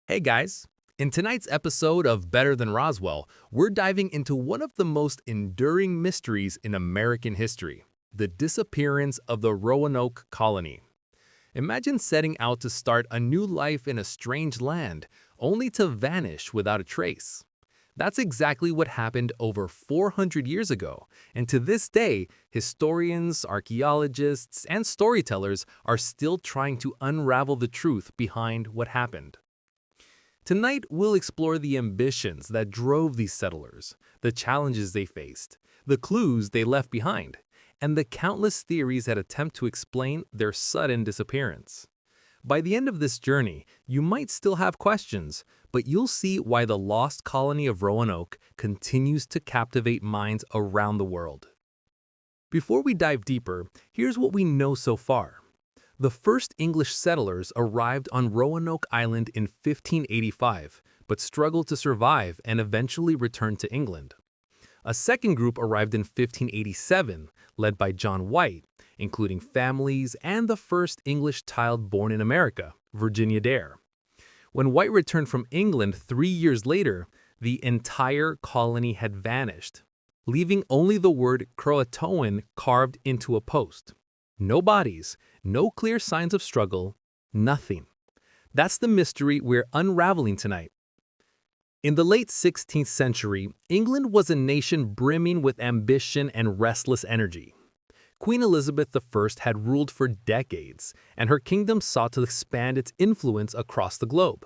Hey guys! In tonight's episode of Better Than Roswell, we're diving into one of the most enduring mysteries in American history, the disappearance of the Roanoke Colony. Imagine setting out to start a new life in a strange land, only to vanish without a trace. That's exactly what happened over 400 years ago, and to this day, historians, archaeologists, and storytellers are still trying to unravel the truth behind what happened. Tonight, we'll explore the ambitions that drove these settlers, the challenges they faced, the clues they left behind, and the countless theories that attempt to explain their sudden disappearance. By the end of this journey, you might still have questions, but you'll see why the lost colony of Roanoke continues to captivate minds around the world. Before we dive deeper, here's what we know so far. The first English settlers arrived on Roanoke Island in 1585, but struggled to survive and eventually returned to England. A second group arrived in 1587, led by John White, including families and the first English child born in America, Virginia Dare. When White returned from England 3 years later, the entire colony had vanished, leaving only the word CROATOAN carved into a post. No bodies, no clear signs of struggle, nothing. That's the mystery we're unraveling tonight. In the late 16th century, England was a nation brimming with ambition and restless energy. Queen Elizabeth I had ruled for decades, and her kingdom sought to expand its influence across the globe.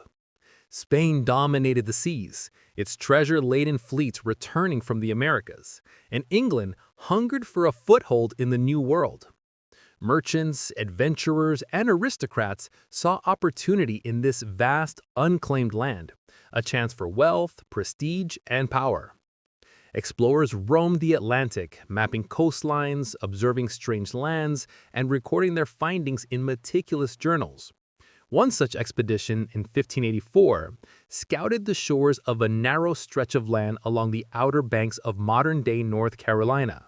Spain dominated the seas, its treasure-laden fleets returning from the Americas, and England hungered for a foothold in the New World. Merchants, adventurers, and aristocrats saw opportunity in this vast, unclaimed land, a chance for wealth, prestige, and power. Explorers roamed the Atlantic, mapping coastlines, observing strange lands, and recording their findings in meticulous journals. One such expedition, in 1584, scouted the shores of a narrow stretch of land along the outer banks of modern-day North Carolina.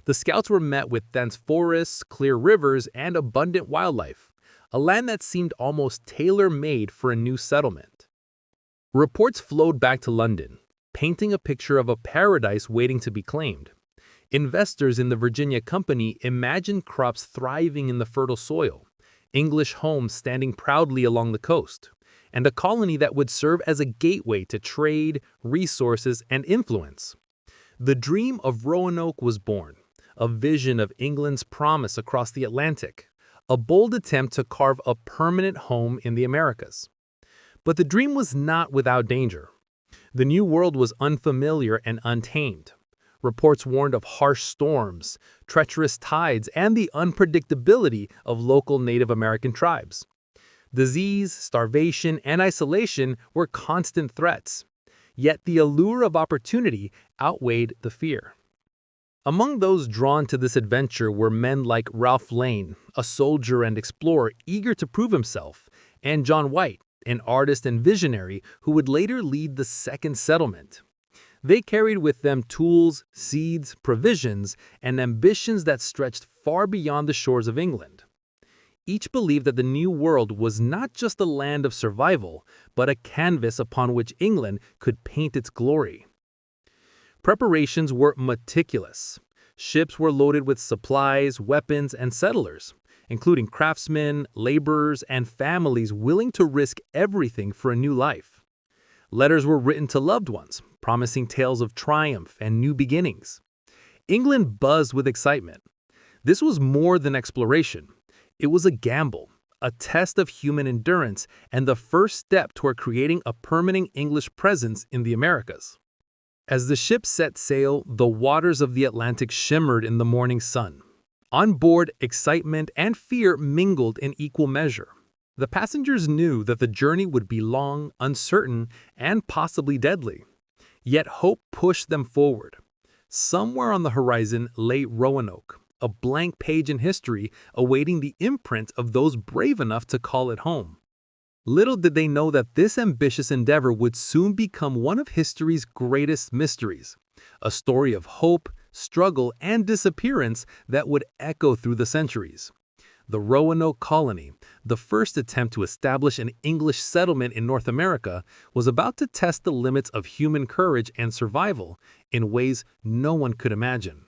The scouts were met with dense forests, clear rivers, and abundant wildlife, a land that seemed almost tailor-made for a new settlement. Reports flowed back to London, painting a picture of a paradise waiting to be claimed. Investors in the Virginia Company imagined crops thriving in the fertile soil, English homes standing proudly along the coast, and a colony that would serve as a gateway to trade, resources, and influence. The dream of Roanoke was born, a vision of England's promise across the Atlantic, a bold attempt to carve a permanent home in the Americas. But the dream was not without danger. The New World was unfamiliar and untamed. Reports warned of harsh storms, treacherous tides, and the unpredictability of local Native American tribes. Disease, starvation, and isolation were constant threats. Yet the allure of opportunity outweighed the fear. Among those drawn to this adventure were men like Ralph Lane, a soldier and explorer eager to prove himself, and John White, an artist and visionary who would later lead the second settlement. They carried with them tools, seeds, provisions, and ambitions that stretched far beyond the shores of England. Each believed that the New World was not just a land of survival, but a canvas upon which England could paint its glory. Preparations were meticulous. Ships were loaded with supplies, weapons, and settlers, including craftsmen, laborers, and families willing to risk everything for a new life. Letters were written to loved ones, promising tales of triumph and new beginnings. England buzzed with excitement. This was more than exploration. It was a gamble, a test of human endurance, and the first step toward creating a permanent English presence in the Americas. As the ship set sail, the waters of the Atlantic shimmered in the morning sun. On board, excitement and fear mingled in equal measure. The passengers knew that the journey would be long, uncertain, and possibly deadly. Yet hope pushed them forward. Somewhere on the horizon lay Roanoke, a blank page in history awaiting the imprint of those brave enough to call it home. Little did they know that this ambitious endeavor would soon become one of history's greatest mysteries, a story of hope, struggle, and disappearance that would echo through the centuries. The Roanoke Colony, the first attempt to establish an English settlement in North America, was about to test the limits of human courage and survival in ways no one could imagine.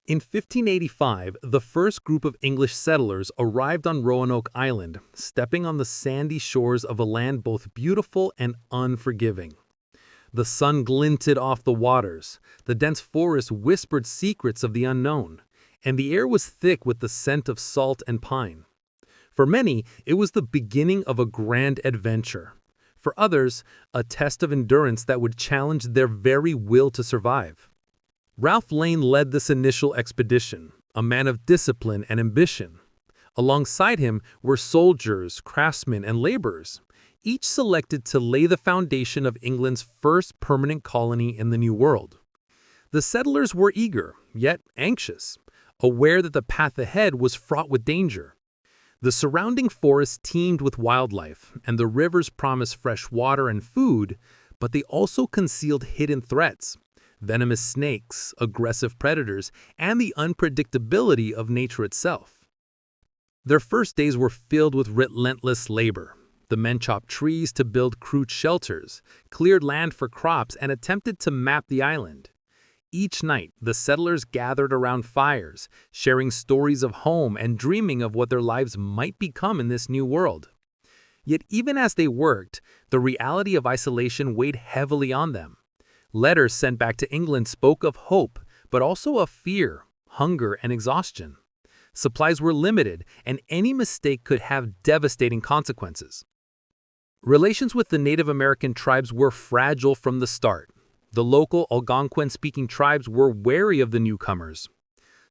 In 1585, the first group of English settlers arrived on Roanoke Island, stepping on the sandy shores of a land both beautiful and unforgiving. The sun glinted off the waters, the dense forest whispered secrets of the unknown, and the air was thick with the scent of salt and pine. For many, it was the beginning of a grand adventure. For others, a test of endurance that would challenge their very will to survive. Ralph Lane led this initial expedition, a man of discipline and ambition. Alongside him were soldiers, craftsmen, and laborers, each selected to lay the foundation of England's first permanent colony in the New World. The settlers were eager, yet anxious, aware that the path ahead was fraught with danger. The surrounding forests teemed with wildlife, and the rivers promised fresh water and food, but they also concealed hidden threats: venomous snakes, aggressive predators, and the unpredictability of nature itself. Their first days were filled with relentless labor. The men chopped trees to build crude shelters, cleared land for crops, and attempted to map the island. Each night, the settlers gathered around fires, sharing stories of home and dreaming of what their lives might become in this new world. Yet even as they worked, the reality of isolation weighed heavily on them. Letters sent back to England spoke of hope, but also of fear, hunger, and exhaustion. Supplies were limited, and any mistake could have devastating consequences. Relations with the Native American tribes were fragile from the start. The local Algonquin-speaking tribes were wary of the newcomers.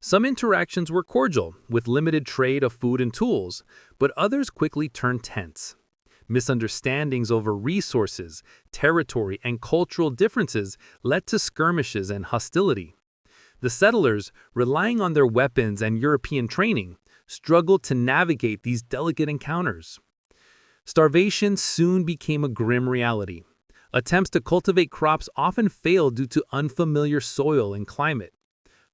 Some interactions were cordial, with limited trade of food and tools, but others quickly turned tense. Misunderstandings over resources, territory, and cultural differences led to skirmishes and hostility. The settlers, relying on their weapons and European training, struggled to navigate these delicate encounters. Starvation soon became a grim reality. Attempts to cultivate crops often failed due to unfamiliar soil and climate.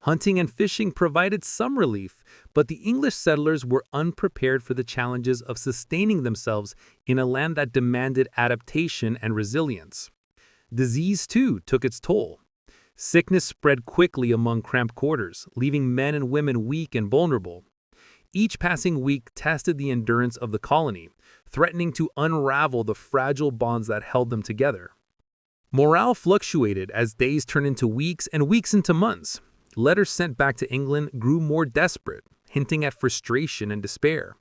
Hunting and fishing provided some relief, but the English settlers were unprepared for the challenges of sustaining themselves in a land that demanded adaptation and resilience. Disease, too, took its toll. Sickness spread quickly among cramped quarters, leaving men and women weak and vulnerable. Each passing week tested the endurance of the colony, threatening to unravel the fragile bonds that held them together. Morale fluctuated as days turned into weeks and weeks into months. Letters sent back to England grew more desperate, hinting at frustration and despair.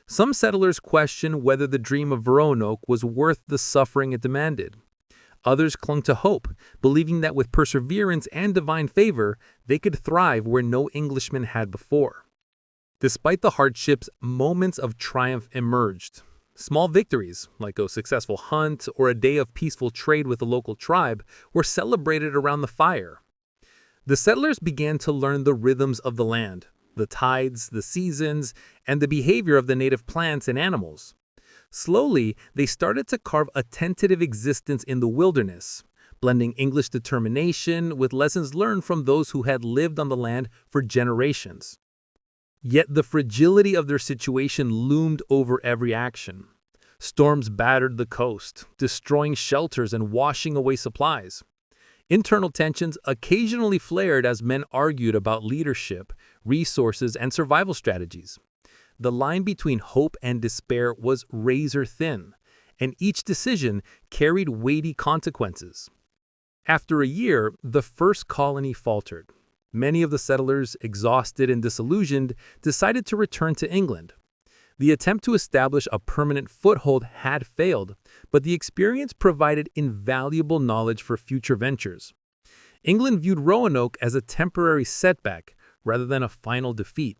Some settlers questioned whether the dream of Roanoke was worth the suffering it demanded. Others clung to hope, believing that with perseverance and divine favor, they could thrive where no Englishman had before. Despite the hardships, moments of triumph emerged. Small victories, like a successful hunt or a day of peaceful trade with a local tribe, were celebrated around the fire. The settlers began to learn the rhythms of the land, the tides, the seasons, and the behavior of the native plants and animals. Slowly, they started to carve a tentative existence in the wilderness, blending English determination with lessons learned from those who had lived on the land for generations. Yet the fragility of their situation loomed over every action. Storms battered the coast, destroying shelters and washing away supplies. Internal tensions occasionally flared as men argued about leadership, resources, and survival strategies. The line between hope and despair was razor thin, and each decision carried weighty consequences. After a year, the first colony faltered. Many of the settlers, exhausted and disillusioned, decided to return to England. The attempt to establish a permanent foothold had failed, but the experience provided invaluable knowledge for future ventures. England viewed Roanoke as a temporary setback rather than a final defeat.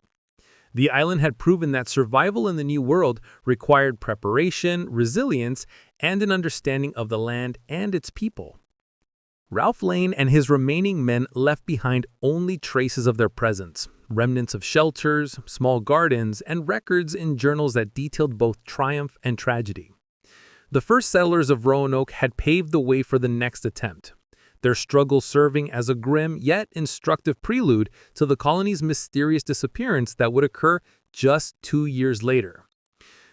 The island had proven that survival in the New World required preparation, resilience, and an understanding of the land and its people. Ralph Lane and his remaining men left behind only traces of their presence, remnants of shelters, small gardens, and records in journals that detailed both triumph and tragedy. The first settlers of Roanoke had paved the way for the next attempt, their struggle serving as a grim yet instructive prelude to the colony's mysterious disappearance that would occur just 2 years later.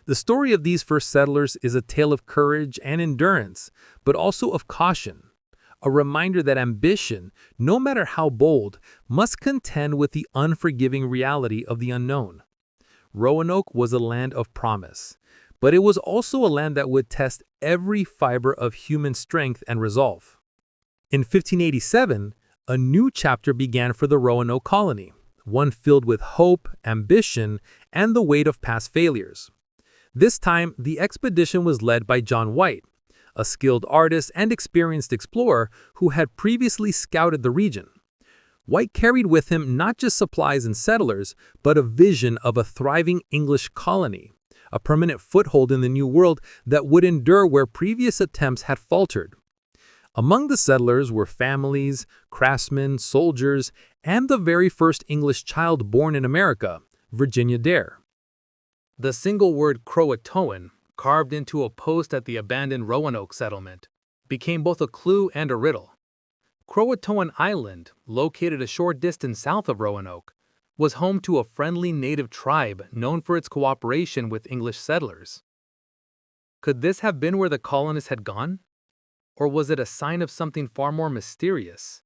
The story of these first settlers is a tale of courage and endurance, but also of caution. A reminder that ambition, no matter how bold, must contend with the unforgiving reality of the unknown. Roanoke was a land of promise, but it was also a land that would test every fiber of human strength and resolve. In 1587, a new chapter began for the Roanoke Colony, one filled with hope, ambition, and the weight of past failures. This time, the expedition was led by John White, a skilled artist and experienced explorer who had previously scouted the region. White carried with him not just supplies and settlers, but a vision of a thriving English colony, a permanent foothold in the New World that would endure where previous attempts had faltered. Among the settlers were families, craftsmen, soldiers, and the very first English child born in America, Virginia Dare. The single word CROATOAN, carved into a post at the abandoned Roanoke settlement, became both a clue and a riddle. CROATOAN Island, located a short distance south of Roanoke, was home to a friendly native tribe known for its cooperation with English settlers. Could this have been where the colonists had gone? Or was it a sign of something far more mysterious?